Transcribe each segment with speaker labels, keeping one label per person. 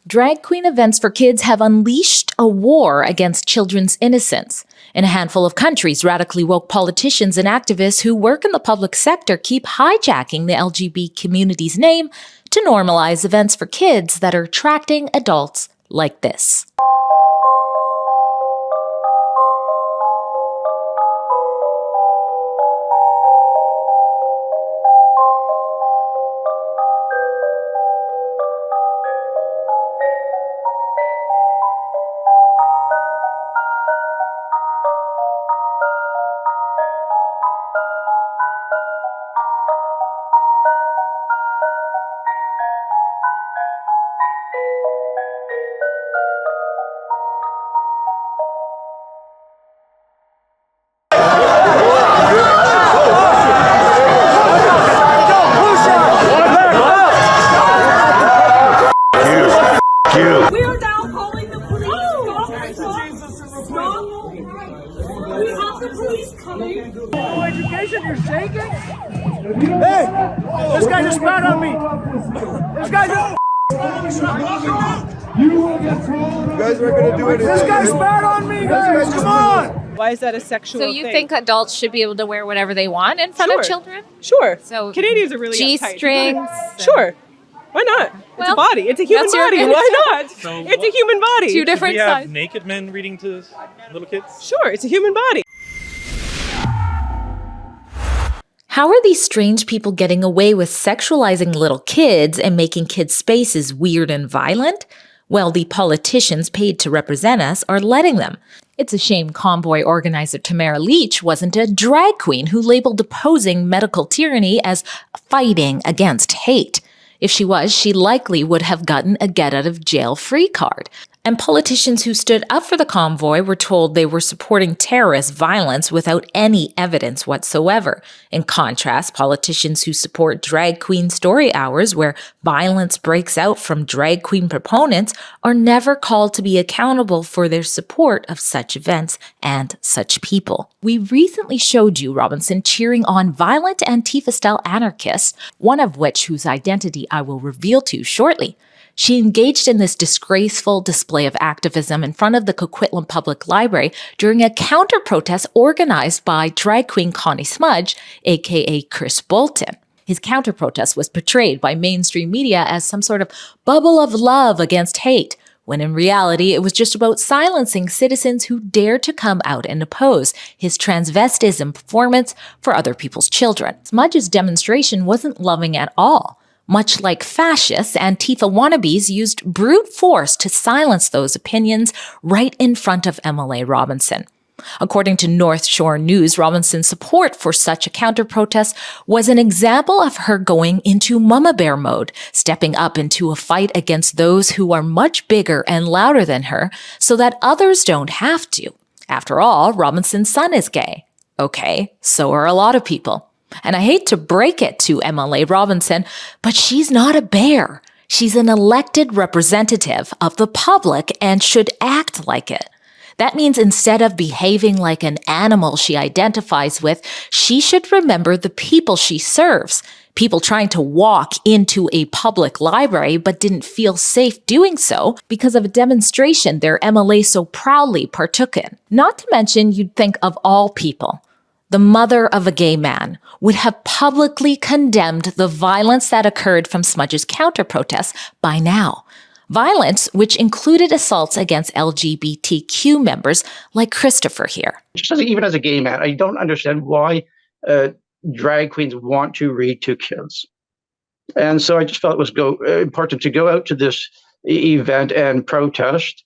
Speaker 1: Drag queen events for kids have unleashed a war against children's innocence. In a handful of countries, radically woke politicians and activists who work in the public sector keep hijacking the LGBT community's name to normalize events for kids that are attracting adults like this.
Speaker 2: We are now calling the police. We have the police coming.
Speaker 3: No education, you're shaking? Hey! This guy just spat on me! This guy just...
Speaker 4: You guys aren't gonna do anything.
Speaker 3: This guy spat on me, guys! Come on!
Speaker 5: Why is that a sexual
Speaker 6: So you
Speaker 5: thing?
Speaker 6: think adults should be able to wear whatever they want in front of children?
Speaker 5: Sure.
Speaker 6: So
Speaker 5: Canadians are really
Speaker 6: G-strings.
Speaker 5: uptight. Sure. Why not? It's
Speaker 6: Well,
Speaker 5: a body. It's a human
Speaker 6: that's your
Speaker 5: body.
Speaker 6: opinion.
Speaker 5: Why not?
Speaker 7: So
Speaker 5: It's a human body.
Speaker 6: Two different
Speaker 7: we have
Speaker 6: sizes.
Speaker 7: naked men reading to little kids?
Speaker 5: Sure, it's a human body.
Speaker 1: How are these strange people getting away with sexualizing little kids and making kids' spaces weird and violent? Well, the politicians paid to represent us are letting them. It's a shame convoy organizer Tamara Leach wasn't a drag queen who labeled opposing medical tyranny as fighting against hate. If she was, she likely would have gotten a get-out-of-jail-free card. And politicians who stood up for the convoy were told they were supporting terrorist violence without any evidence whatsoever. In contrast, politicians who support drag queen story hours where violence breaks out from drag queen proponents are never called to be accountable for their support of such events and such people. We recently showed you Robinson cheering on violent Antifa-style anarchists, one of which whose identity I will reveal to you shortly. She engaged in this disgraceful display of activism in front of the Coquitlam Public Library during a counter-protest organized by drag queen Connie Smudge, aka Chris Bolton. His counter-protest was portrayed by mainstream media as some sort of bubble of love against hate, when in reality it was just about silencing citizens who dared to come out and oppose his transvestism performance for other people's children. Smudge's demonstration wasn't loving at all. Much like fascists, Antifa wannabes used brute force to silence those opinions right in front of MLA Robinson. According to North Shore News, Robinson's support for such a counter-protest was an example of her going into mama bear mode, stepping up into a fight against those who are much bigger and louder than her so that others don't have to. After all, Robinson's son is gay. Okay, so are a lot of people. And I hate to break it to MLA Robinson, but she's not a bear. She's an elected representative of the public and should act like it. That means instead of behaving like an animal she identifies with, she should remember the people she serves. People trying to walk into a public library but didn't feel safe doing so because of a demonstration their MLA so proudly partook in. Not to mention, you'd think of all people, the mother of a gay man, would have publicly condemned the violence that occurred from Smudge's counter-protests by now. Violence which included assaults against LGBTQ members like Christopher here.
Speaker 8: Just even as a gay man, I don't understand why drag queens want to read to kids. And so I just felt it was important to go out to this event and protest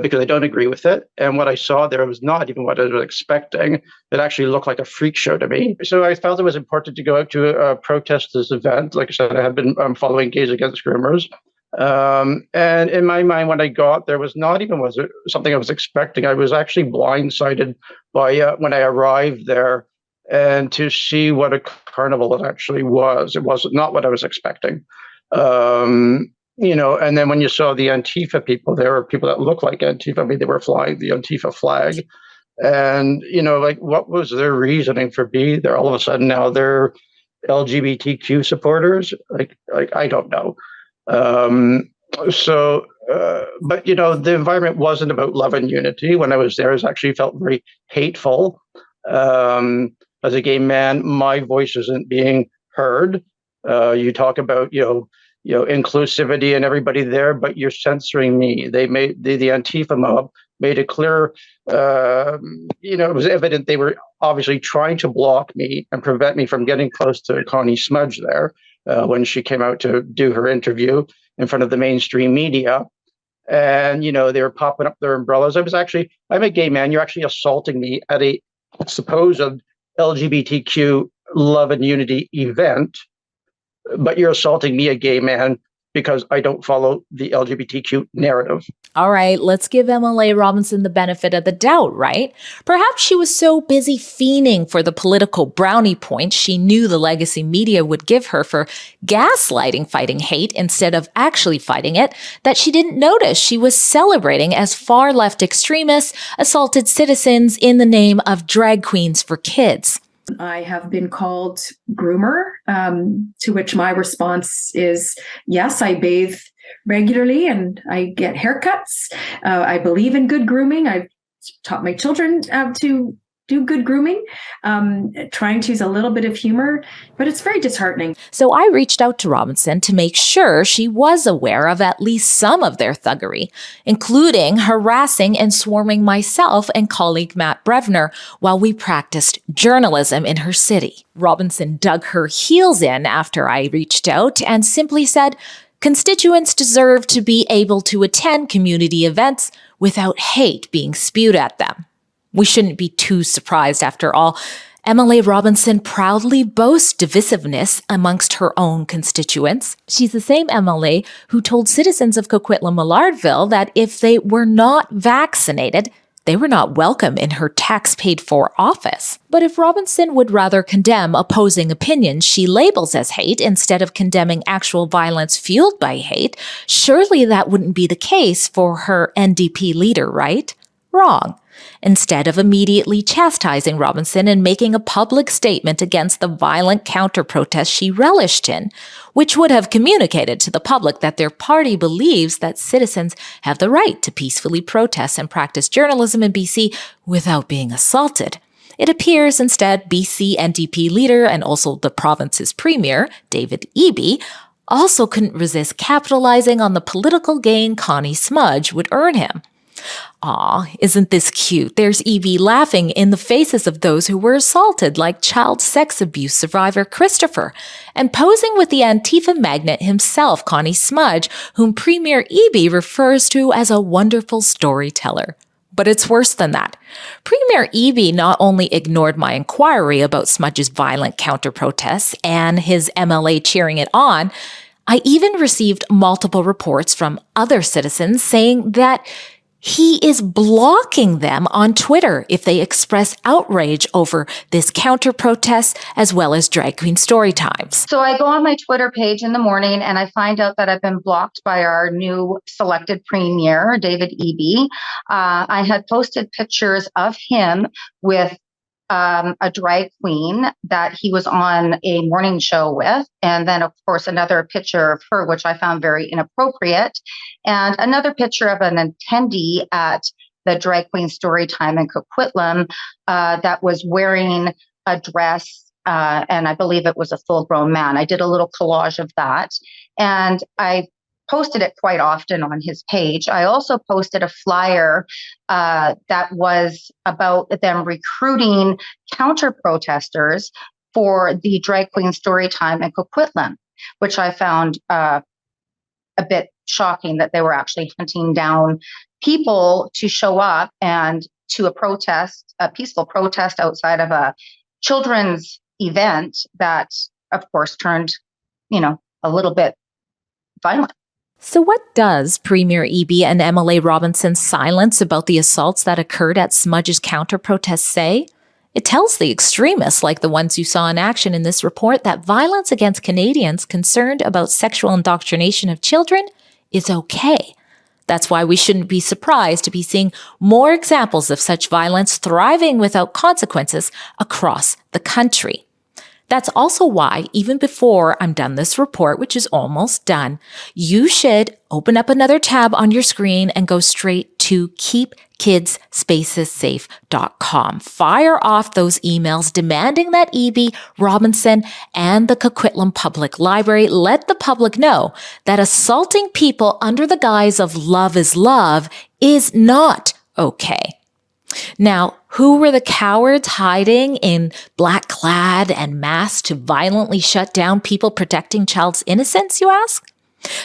Speaker 8: because I don't agree with it. And what I saw there was not even what I was expecting. It actually looked like a freak show to me. So I felt it was important to go out to protest this event. Like I said, I have been following Gays Against Groomers. And in my mind, when I got there, was it something I was expecting. I was actually blindsided by when I arrived there and to see what a carnival it actually was. It was not what I was expecting. And then when you saw the Antifa people, there were people that looked like Antifa. I mean, they were flying the Antifa flag. And, what was their reasoning for being there? All of a sudden now they're LGBTQ supporters. Like I don't know. So But, the environment wasn't about love and unity. When I was there, it actually felt very hateful. As a gay man, my voice isn't being heard. You talk about, inclusivity and everybody there, but you're censoring me. They made the Antifa mob made it clear, it was evident they were obviously trying to block me and prevent me from getting close to Connie Smudge there when she came out to do her interview in front of the mainstream media. And, they were popping up their umbrellas. I'm a gay man. You're actually assaulting me at a supposed LGBTQ love and unity event, but you're assaulting me, a gay man, because I don't follow the LGBTQ narrative.
Speaker 1: All right, let's give MLA Robinson the benefit of the doubt, right? Perhaps she was so busy fiending for the political brownie points she knew the legacy media would give her for gaslighting fighting hate instead of actually fighting it, that she didn't notice she was celebrating as far-left extremists assaulted citizens in the name of drag queens for kids.
Speaker 9: I have been called groomer, to which my response is, yes, I bathe regularly and I get haircuts. I believe in good grooming. I've taught my children to do good grooming, trying to use a little bit of humor, but it's very disheartening.
Speaker 1: So I reached out to Robinson to make sure she was aware of at least some of their thuggery, including harassing and swarming myself and colleague Matt Brevner while we practiced journalism in her city. Robinson dug her heels in after I reached out and simply said, constituents deserve to be able to attend community events without hate being spewed at them. We shouldn't be too surprised after all. MLA Robinson proudly boasts divisiveness amongst her own constituents. She's the same MLA who told citizens of Coquitlam-Millardville that if they were not vaccinated, they were not welcome in her tax-paid-for office. But if Robinson would rather condemn opposing opinions she labels as hate instead of condemning actual violence fueled by hate, surely that wouldn't be the case for her NDP leader, right? Wrong. Instead of immediately chastising Robinson and making a public statement against the violent counter-protest she relished in, which would have communicated to the public that their party believes that citizens have the right to peacefully protest and practice journalism in BC without being assaulted. It appears instead BC NDP leader and also the province's premier, David Eby, also couldn't resist capitalizing on the political gain Connie Smudge would earn him. Aw, isn't this cute? There's Evie laughing in the faces of those who were assaulted, like child sex abuse survivor Christopher, and posing with the Antifa magnate himself, Connie Smudge, whom Premier Eby refers to as a wonderful storyteller. But it's worse than that. Premier Eby not only ignored my inquiry about Smudge's violent counter-protests and his MLA cheering it on, I even received multiple reports from other citizens saying that he is blocking them on Twitter if they express outrage over this counter-protest as well as drag queen story times.
Speaker 10: So I go on my Twitter page in the morning and I find out that I've been blocked by our new selected premier, David Eby. I had posted pictures of him with a drag queen that he was on a morning show with. And then, of course, another picture of her, which I found very inappropriate. And another picture of an attendee at the Drag Queen Storytime in Coquitlam that was wearing a dress, and I believe it was a full-grown man. I did a little collage of that. And I posted it quite often on his page. I also posted a flyer that was about them recruiting counter-protesters for the Drag Queen Storytime in Coquitlam, which I found a bit shocking that they were actually hunting down people to show up and to a peaceful protest outside of a children's event that, of course, turned, a little bit violent.
Speaker 1: So what does Premier Eby and MLA Robinson's silence about the assaults that occurred at Smudge's counter-protest say? It tells the extremists, like the ones you saw in action in this report, that violence against Canadians concerned about sexual indoctrination of children is okay. That's why we shouldn't be surprised to be seeing more examples of such violence thriving without consequences across the country. That's also why, even before I'm done this report, which is almost done, you should open up another tab on your screen and go straight to keepkidsspacessafe.com. Fire off those emails demanding that E.B. Robinson and the Coquitlam Public Library let the public know that assaulting people under the guise of love is love is not okay. Now, who were the cowards hiding in black clad and masked to violently shut down people protecting child's innocence, you ask?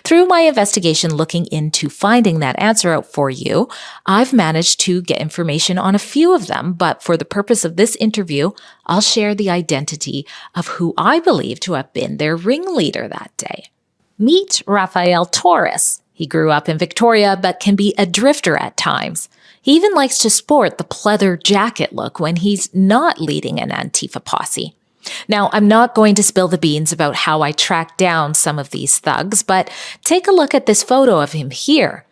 Speaker 1: Through my investigation looking into finding that answer out for you, I've managed to get information on a few of them, but for the purpose of this interview, I'll share the identity of who I believe to have been their ringleader that day. Meet Rafael Torres. He grew up in Victoria, but can be a drifter at times. He even likes to sport the pleather jacket look when he's not leading an Antifa posse. Now, I'm not going to spill the beans about how I tracked down some of these thugs, but take a look at this photo of him here.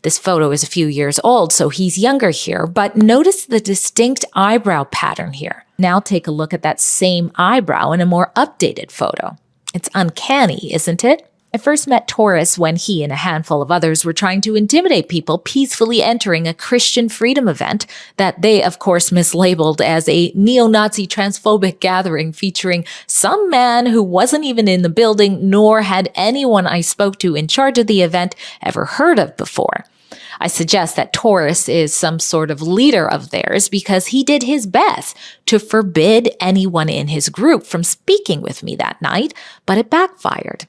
Speaker 1: This photo is a few years old, so he's younger here, but notice the distinct eyebrow pattern here. Now take a look at that same eyebrow in a more updated photo. It's uncanny, isn't it? I first met Torres when he and a handful of others were trying to intimidate people peacefully entering a Christian freedom event that they, of course, mislabeled as a neo-Nazi transphobic gathering featuring some man who wasn't even in the building, nor had anyone I spoke to in charge of the event ever heard of before. I suggest that Torres is some sort of leader of theirs because he did his best to forbid anyone in his group from speaking with me that night, but it backfired.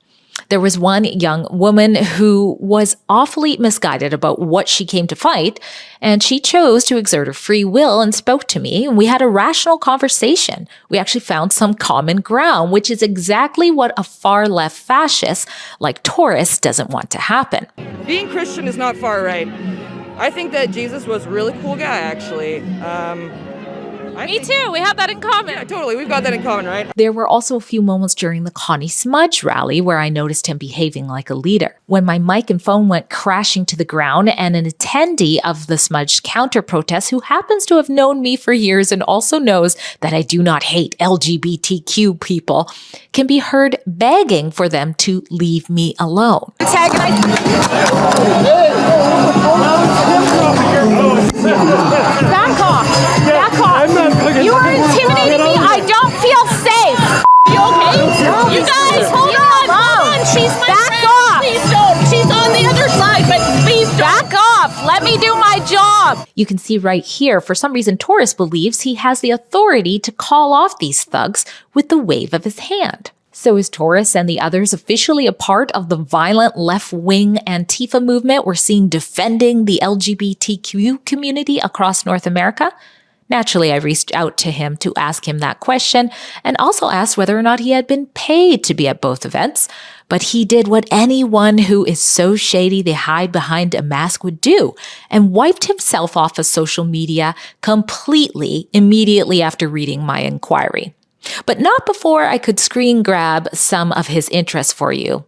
Speaker 1: There was one young woman who was awfully misguided about what she came to fight, and she chose to exert her free will and spoke to me, and we had a rational conversation. We actually found some common ground, which is exactly what a far-left fascist like Torres doesn't want to happen.
Speaker 11: Being Christian is not far right. I think that Jesus was a really cool guy, actually.
Speaker 6: Me too. We have that in common.
Speaker 11: Yeah, totally. We've got that in common, right?
Speaker 1: There were also a few moments during the Connie Smudge rally where I noticed him behaving like a leader. When my mic and phone went crashing to the ground and an attendee of the Smudge counter-protest who happens to have known me for years and also knows that I do not hate LGBTQ people can be heard begging for them to leave me alone.
Speaker 2: Back off! Back off! You are intimidating me! I don't feel safe! You okay? You guys, hold on! She's my friend! Off! Please don't! She's on the other side, but please don't! Back off! Let me do my job!
Speaker 1: You can see right here, for some reason, Torres believes he has the authority to call off these thugs with the wave of his hand. So is Torres and the others officially a part of the violent left-wing Antifa movement we're seeing defending the LGBTQ community across North America? Naturally, I reached out to him to ask him that question and also asked whether or not he had been paid to be at both events. But he did what anyone who is so shady they hide behind a mask would do and wiped himself off of social media completely immediately after reading my inquiry. But not before I could screen grab some of his interests for you.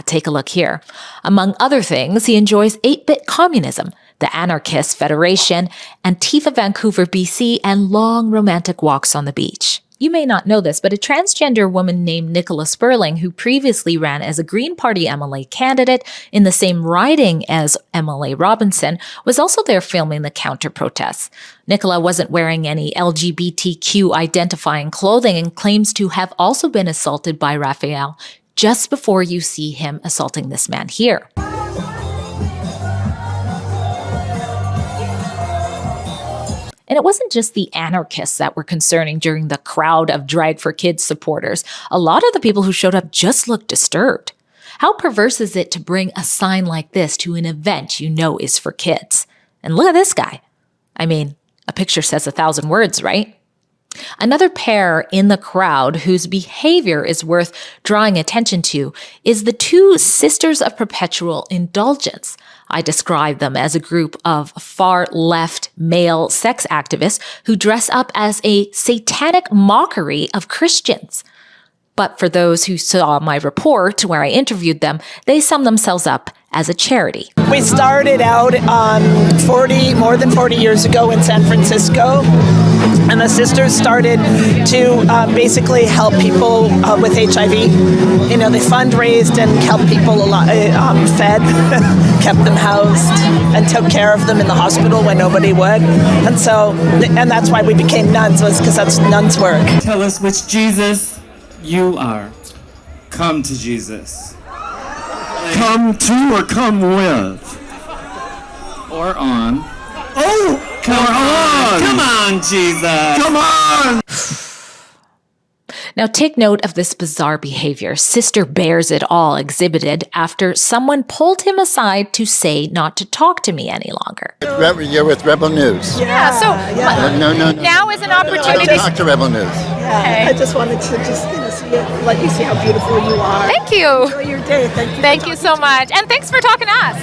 Speaker 1: Take a look here. Among other things, he enjoys 8-bit communism, the Anarchist Federation, Antifa Vancouver, BC, and long romantic walks on the beach. You may not know this, but a transgender woman named Nicola Sperling, who previously ran as a Green Party MLA candidate in the same riding as MLA Robinson, was also there filming the counter-protests. Nicola wasn't wearing any LGBTQ identifying clothing and claims to have also been assaulted by Rafael just before you see him assaulting this man here. And it wasn't just the anarchists that were concerning during the crowd of Drag for Kids supporters. A lot of the people who showed up just looked disturbed. How perverse is it to bring a sign like this to an event you know is for kids? And look at this guy. I mean, a picture says 1,000 words, right? Another pair in the crowd whose behavior is worth drawing attention to is the two Sisters of Perpetual Indulgence. I describe them as a group of far-left male sex activists who dress up as a satanic mockery of Christians. But for those who saw my report where I interviewed them, they sum themselves up as a charity.
Speaker 12: We started out more than 40 years ago in San Francisco, And the sisters started to basically help people with HIV. You know, they fundraised and helped people fed, kept them housed, and took care of them in the hospital when nobody would. And that's why we became nuns, was because that's nuns' work.
Speaker 13: Tell us which Jesus you are. Come to Jesus. Come to or come with? Or on. Oh! Come on! Come on, Jesus! Come on!
Speaker 1: Now take note of this bizarre behavior Sister Bears It All exhibited after someone pulled him aside to say not to talk to me any longer.
Speaker 14: You're with Rebel News.
Speaker 2: Yeah, so
Speaker 14: No.
Speaker 2: now is an opportunity.
Speaker 14: Talk to Rebel News.
Speaker 12: Yeah, I just wanted to let you see how beautiful you are.
Speaker 2: Thank you.
Speaker 12: Enjoy your day.
Speaker 2: Thank you so much. And thanks for talking to us.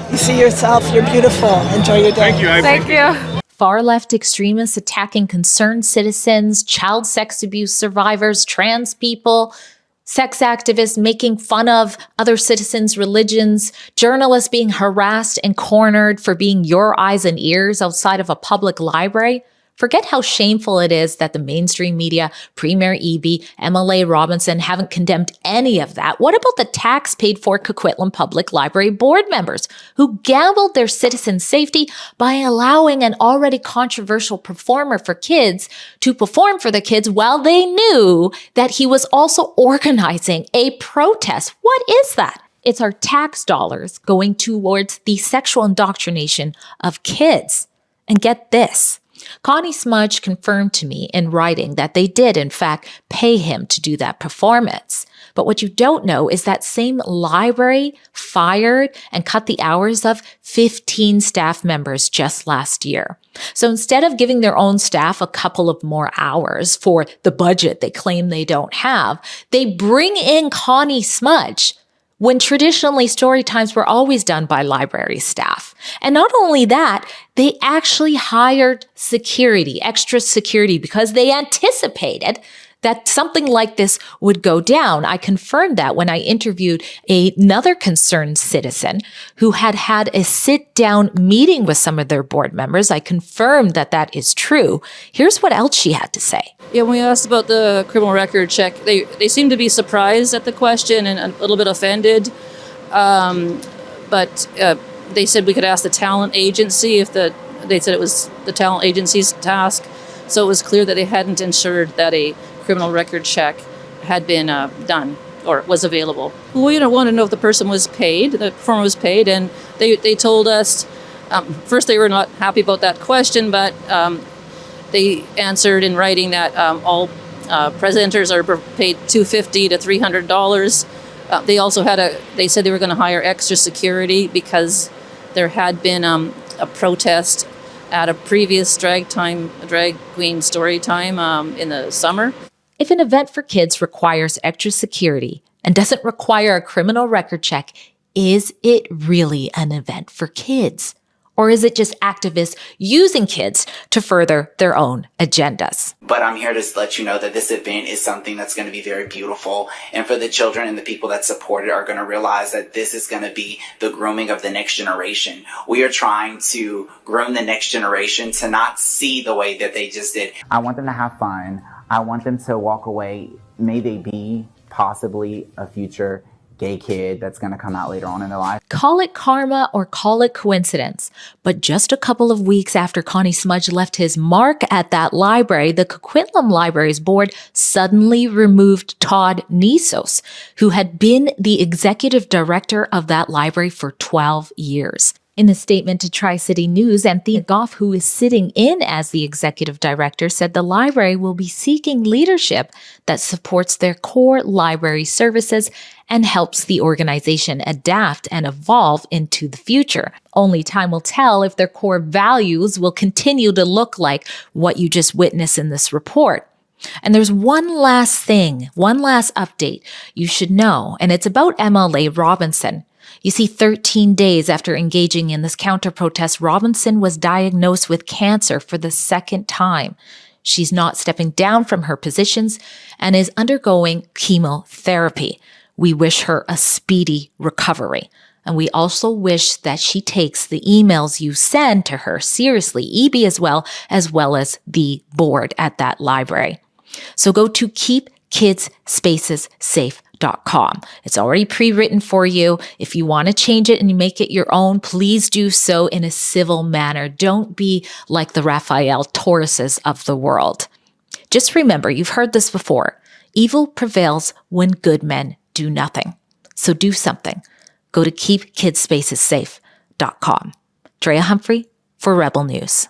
Speaker 12: You see yourself, you're beautiful. Enjoy your day.
Speaker 7: Thank you.
Speaker 2: Thank you.
Speaker 1: Far-left extremists attacking concerned citizens, child sex abuse survivors, trans people, sex activists making fun of other citizens' religions, journalists being harassed and cornered for being your eyes and ears outside of a public library. Forget how shameful it is that the mainstream media, Premier Eby, MLA Robinson haven't condemned any of that. What about the tax-paid-for Coquitlam Public Library board members who gambled their citizens' safety by allowing an already controversial performer for kids to perform for the kids while they knew that he was also organizing a protest? What is that? It's our tax dollars going towards the sexual indoctrination of kids. And get this. Connie Smudge confirmed to me in writing that they did, in fact, pay him to do that performance. But what you don't know is that same library fired and cut the hours of 15 staff members just last year. So instead of giving their own staff a couple of more hours for the budget they claim they don't have, they bring in Connie Smudge, when traditionally story times were always done by library staff. And not only that, they actually hired security, extra security, because they anticipated that something like this would go down. I confirmed that when I interviewed another concerned citizen who had had a sit-down meeting with some of their board members. I confirmed that that is true. Here's what else she had to say.
Speaker 15: Yeah, when we asked about the criminal record check, they seemed to be surprised at the question and a little bit offended. But they said we could ask the talent agency they said it was the talent agency's task. So it was clear that they hadn't ensured that a criminal record check had been done or was available. We want to know if the person was paid, the performer was paid, and they told us, first they were not happy about that question, but they answered in writing that all presenters are paid $250 to $300. They also they said they were going to hire extra security because there had been a protest at a previous drag queen story time in the summer.
Speaker 1: If an event for kids requires extra security and doesn't require a criminal record check, is it really an event for kids? Or is it just activists using kids to further their own agendas?
Speaker 16: But I'm here to let you know that this event is something that's going to be very beautiful. And for the children and the people that support it are going to realize that this is going to be the grooming of the next generation. We are trying to groom the next generation to not see the way that they just did.
Speaker 17: I want them to have fun. I want them to walk away. May they be possibly a future gay kid that's going to come out later on in their life.
Speaker 1: Call it karma or call it coincidence, but just a couple of weeks after Connie Smudge left his mark at that library, the Coquitlam Libraries Board suddenly removed Todd Nisos, who had been the executive director of that library for 12 years. In a statement to Tri-City News, Anthea Goff, who is sitting in as the executive director, said the library will be seeking leadership that supports their core library services and helps the organization adapt and evolve into the future. Only time will tell if their core values will continue to look like what you just witnessed in this report. And there's one last thing, one last update you should know, and it's about MLA Robinson. You see, 13 days after engaging in this counter-protest, Robinson was diagnosed with cancer for the second time. She's not stepping down from her positions and is undergoing chemotherapy. We wish her a speedy recovery. And we also wish that she takes the emails you send to her seriously, EB as well as the board at that library. So go to keepkidsspacessafe.com. It's already pre-written for you. If you want to change it and you make it your own, please do so in a civil manner. Don't be like the Raphael Tauruses of the world. Just remember, you've heard this before. Evil prevails when good men do nothing. So do something. Go to keepkidsspacessafe.com. Drea Humphrey for Rebel News.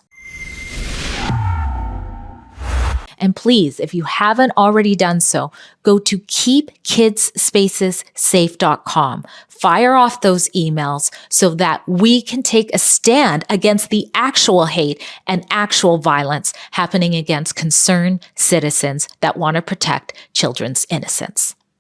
Speaker 1: And please, if you haven't already done so, go to keepkidsspacessafe.com. Fire off those emails so that we can take a stand against the actual hate and actual violence happening against concerned citizens that want to protect children's innocence.